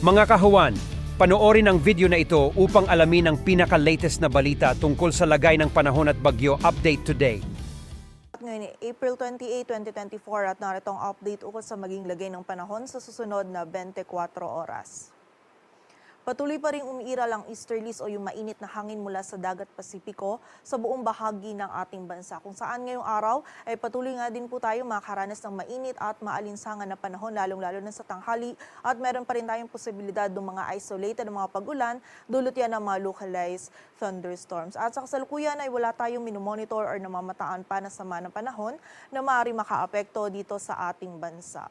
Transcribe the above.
Mga kahuwan, panoorin ang video na ito upang alamin ang pinaka-latest na balita tungkol sa lagay ng panahon at bagyo update today. Ngayon, April 28, 2024 at narito ang update ukol sa maging lagay ng panahon sa susunod na 24 oras. Patuloy pa rin umiiral ang easterlies o yung mainit na hangin mula sa dagat Pasipiko sa buong bahagi ng ating bansa. Kung saan ngayong araw ay patuloy nga din po tayo makakaranas ng mainit at maalinsangan na panahon lalong-lalo na sa tanghali at meron pa rin tayong posibilidad ng mga isolated na mga pag-ulan, dulot yan ng mga localized thunderstorms. At sa kasalukuyan ay wala tayong minomonitor or namamataan pa na sama ng panahon na maaaring makaapekto dito sa ating bansa.